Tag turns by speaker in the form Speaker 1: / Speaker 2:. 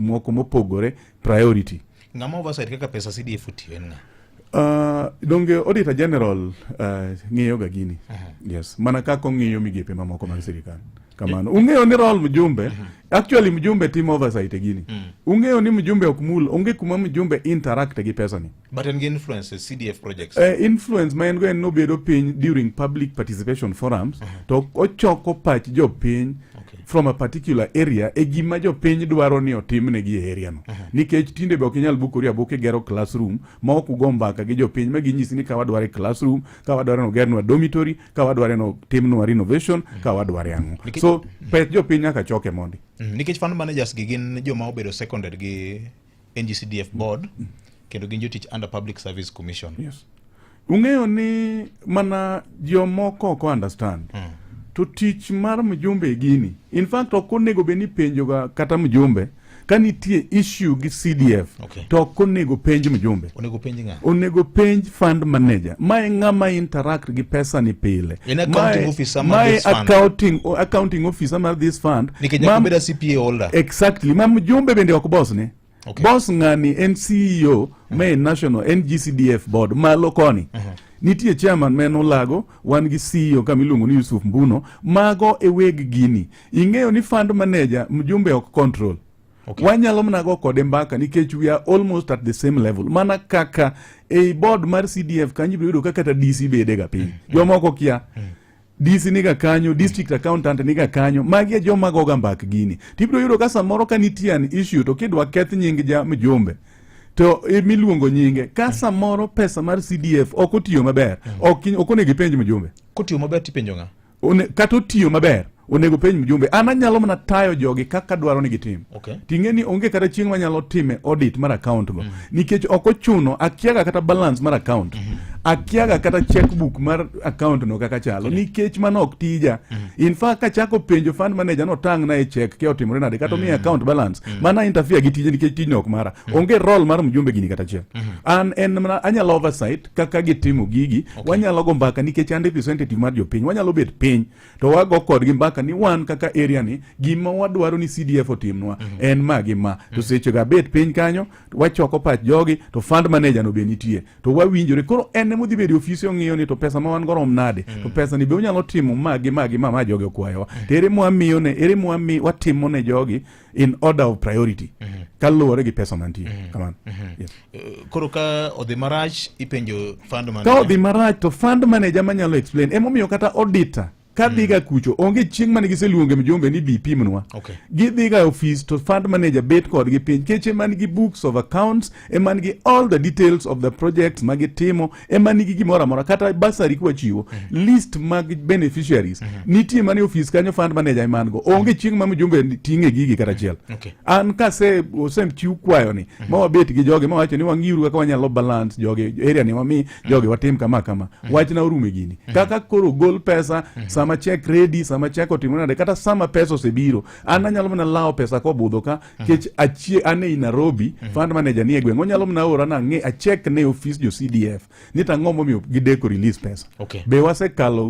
Speaker 1: moko mopogore priority.
Speaker 2: Ngama oversight kaka pesa CDF tiyo en nga?
Speaker 1: Donge Auditor General ng'iyo ga gini. Yes. Mana kako ng'iyo migepe mamoko mag sirikal. Kamano. Ung'eyo ni role mjumbe, actually mjumbe timo oversight gini. Ung'eyo ni mjumbe okmul, onge kuma mjumbe interact gi pesa ni.
Speaker 2: But en influence CDF projects?
Speaker 1: Influence ma en go en nobedo piny during public participation forums, to ochoko pach jo piny from a particular area e gima jo piny dwaro ni otimne gi e area no. Nikech tinde be ok inyal bukori abuke gero classroom ma ok ugo mbaka gi jo piny ma ginyisi ni ka wadware classroom, ka wadware no gernwa dormitory, ka wadware no timnwa renovation, ka wadware ang'o. So pet jo piny nyaka choke mondi.
Speaker 2: Nikech fund managers gi gin joma obedo seconded gi NGCDF board kendo gin jotich under Public Service Commission.
Speaker 1: Yes. Ung'eyo ni mana jomoko ok understand. To tich mar mjumbe gini. In fact, ok onego be ni penjoga kata mjumbe ka nitie issue gi CDF. To ok onego penj mjumbe.
Speaker 2: Onego penj nga?
Speaker 1: Onego penj fund manager. Mae ng'ama interact gi pesa ni pile.
Speaker 2: In accounting officer mar this fund.
Speaker 1: Accounting officer mar this fund.
Speaker 2: Nikech nyaka beda CPA holder.
Speaker 1: Exactly. Ma mjumbe bende ok boss ne. Boss ng'ani en CEO ma national NGCDF board malo koni. Nitie chairman men Olago, wan gi CEO kamiluongo ni Yusuf Mbuno, mago e weg gini. Ing'eyo ni fund manager mjumbe ok control. Wanyalo mnago kode mbaka nikech we are almost at the same level. Mana kaka a board mar CDF kanyi biro kaka ta DC bede ga piny. Jomoko kia. DC niga kanyo, district accountant niga kanyo, magi joma goga mbak gini. Tibiro yudo ka samoro ka nitie an issue to kidwa keth nying ja mjumbe. To miluongo nyinge ka samoro pesa mar CDF ok otiyo maber, ok onego penj mjumbe.
Speaker 2: Kotiyo maber tipenjo nga?
Speaker 1: Kata otiyo maber, onego penj mjumbe. An anyalo mana tayo jogi kaka dwaro ni gitim. Ting'e ni onge kata chieng' manyalo time audit mar account go. Nikech ok ochuno, akiaga kata balance mar account. Akiaga kata checkbook mar account no kaka chalo. Nikech mano ok tija. In fact, kachako penjo fund manager no tang na e check ke otimore nade kata mi account balance. Mana interfere gi tije nikech tijno ok mara. Onge role mar mjumbe gini kata chieng'. An en mana anyalo oversight kaka gitimo gigi. Wanyalo go mbaka nikech an representative mar jopiny. Wanyalo bet piny to wago kodgi mbaka ni wan kaka area ni gima wadwaro ni CDF otimnwa en ma gi ma. To seche ga bet piny kanyo wachoko pach jogi to fund manager no be nitie. To wawinjore koro en emo dhi bedo ofisi ong'iyo ni to pesa ma wan go rom nade. To pesa ni be unyalo timo ma jogi okwayowa. To ere mwamiyo ne, ere mwami watimo ne jogi in order of priority. Kaluwore gi pesa mantie. Kamano. Yes.
Speaker 2: Koro ka odhi marach ipenjo fund manager.
Speaker 1: Ka odhi marach to fund manager manyalo explain. Emomiyo kata auditor kadhiga kucho onge chieng' mane giseluonge mjumbe ni BP mnwa. Gidhiga office to fund manager bet kod gi piny keche man gi books of accounts, man gi all the details of the projects magitimo, man gi gimora mora kata basari kwa chiwo, list mag beneficiaries. Nitie mane office kanyo fund manager man go. Onge chieng' ma mjumbe ting'e gigi kata chiel. An kase osem chiw kwayo ni, ma wabet gi joge ma wacho ni wang'iru kaka wanyalo balance joge area ni wami joge watim kama. Wachna urume gini. Kaka koro gol pesa sama check ready, sama check otimore kata sama pesa osebiro. An anyalo mana lao pesa ko budho ka kech achie ane i Nairobi, fund manager ni e gweng'. Onyalo mana ora na ng'e a check ne office jo CDF. Nita ng'omo miyo gideko release pesa. Be wasekalo